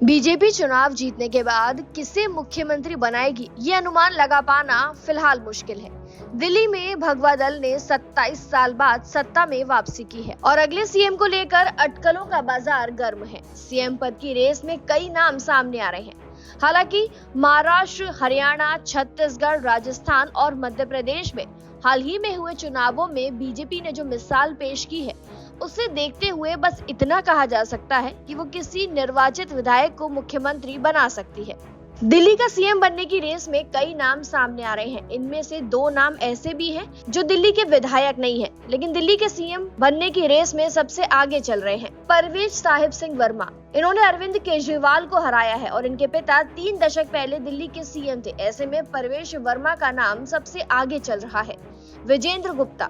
BJP चुनाव जीतने के बाद किसे मुख्यमंत्री बनाएगी, ये अनुमान लगा पाना फिलहाल मुश्किल है। दिल्ली में भगवा दल ने 27 साल बाद सत्ता में वापसी की है और अगले सीएम को लेकर अटकलों का बाजार गर्म है। सीएम पद की रेस में कई नाम सामने आ रहे हैं। हालांकि महाराष्ट्र, हरियाणा, छत्तीसगढ़, राजस्थान और मध्य प्रदेश में हाल ही में हुए चुनावों में बीजेपी ने जो मिसाल पेश की है, उसे देखते हुए बस इतना कहा जा सकता है कि वो किसी निर्वाचित विधायक को मुख्यमंत्री बना सकती है। दिल्ली का सीएम बनने की रेस में कई नाम सामने आ रहे हैं। इनमें से 2 नाम ऐसे भी हैं जो दिल्ली के विधायक नहीं हैं, लेकिन दिल्ली के सीएम बनने की रेस में सबसे आगे चल रहे हैं। परवेज साहिब सिंह वर्मा, इन्होंने अरविंद केजरीवाल को हराया है और इनके पिता 3 दशक पहले दिल्ली के सीएम थे। ऐसे में परवेज वर्मा का नाम सबसे आगे चल रहा है। विजेंद्र गुप्ता,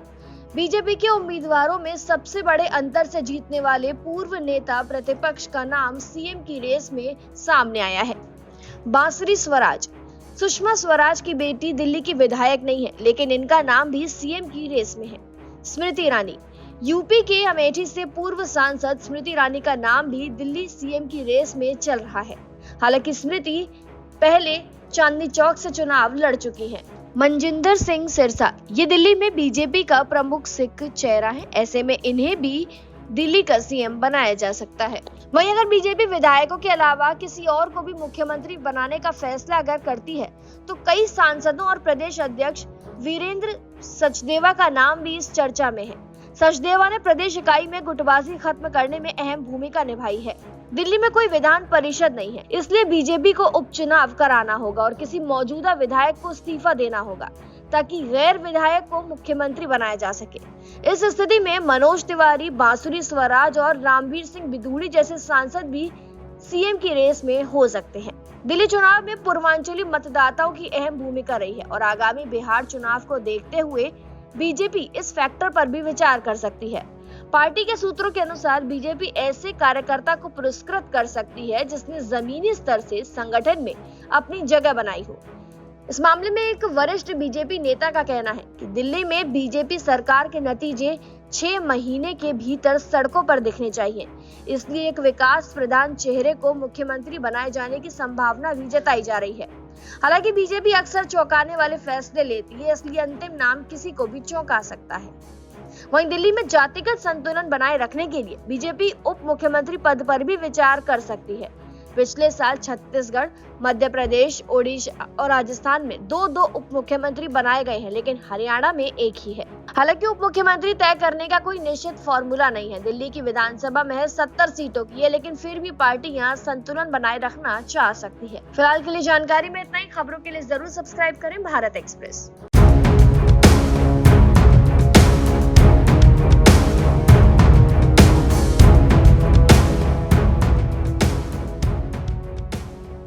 बीजेपी के उम्मीदवारों में सबसे बड़े अंतर से जीतने वाले पूर्व नेता प्रतिपक्ष का नाम सीएम की रेस में सामने आया है। बांसुरी स्वराज, सुषमा स्वराज की बेटी दिल्ली की विधायक नहीं है, लेकिन इनका नाम भी सीएम की रेस में है। स्मृति ईरानी, यूपी के अमेठी से पूर्व सांसद स्मृति ईरानी का नाम भी दिल्ली सीएम की रेस में चल रहा है। हालांकि स्मृति पहले चांदनी चौक से चुनाव लड़ चुकी हैं। मनजिंदर सिंह सिरसा, ये दिल्ली में बीजेपी का प्रमुख सिख चेहरा है। ऐसे में इन्हें भी दिल्ली का सीएम बनाया जा सकता है। वहीं अगर बीजेपी विधायकों के अलावा किसी और को भी मुख्यमंत्री बनाने का फैसला अगर करती है, तो कई सांसदों और प्रदेश अध्यक्ष वीरेंद्र सचदेवा का नाम भी इस चर्चा में है। सचदेवा ने प्रदेश इकाई में गुटबाजी खत्म करने में अहम भूमिका निभाई है। दिल्ली में कोई विधान परिषद नहीं है, इसलिए बीजेपी को उपचुनाव कराना होगा और किसी मौजूदा विधायक को इस्तीफा देना होगा ताकि गैर विधायक को मुख्यमंत्री बनाया जा सके। इस स्थिति में मनोज तिवारी, बांसुरी स्वराज और रामवीर सिंह बिधूड़ी जैसे सांसद भी सीएम की रेस में हो सकते हैं। दिल्ली चुनाव में पूर्वांचली मतदाताओं की अहम भूमिका रही है और आगामी बिहार चुनाव को देखते हुए बीजेपी इस फैक्टर पर भी विचार कर सकती है। पार्टी के सूत्रों के अनुसार बीजेपी ऐसे कार्यकर्ता को पुरस्कृत कर सकती है जिसने जमीनी स्तर से संगठन में अपनी जगह बनाई हो। इस मामले में एक वरिष्ठ बीजेपी नेता का कहना है कि दिल्ली में बीजेपी सरकार के नतीजे 6 महीने के भीतर सड़कों पर दिखने चाहिए, इसलिए एक विकास प्रधान चेहरे को मुख्यमंत्री बनाए जाने की संभावना भी जताई जा रही है। हालांकि बीजेपी अक्सर चौंकाने वाले फैसले लेती है, इसलिए अंतिम नाम किसी को भी चौंका सकता है। वहीं दिल्ली में जातिगत संतुलन बनाए रखने के लिए बीजेपी उप मुख्यमंत्री पद पर भी विचार कर सकती है। पिछले साल छत्तीसगढ़, मध्य प्रदेश, ओडिशा और राजस्थान में 2-2 उप मुख्यमंत्री बनाए गए हैं, लेकिन हरियाणा में एक ही है। हालांकि उप मुख्यमंत्री तय करने का कोई निश्चित फॉर्मूला नहीं है। दिल्ली की विधानसभा महज 70 सीटों की है, लेकिन फिर भी पार्टी यहाँ संतुलन बनाए रखना चाह सकती है। फिलहाल के लिए जानकारी में इतना ही। खबरों के लिए जरूर सब्सक्राइब करें भारत एक्सप्रेस।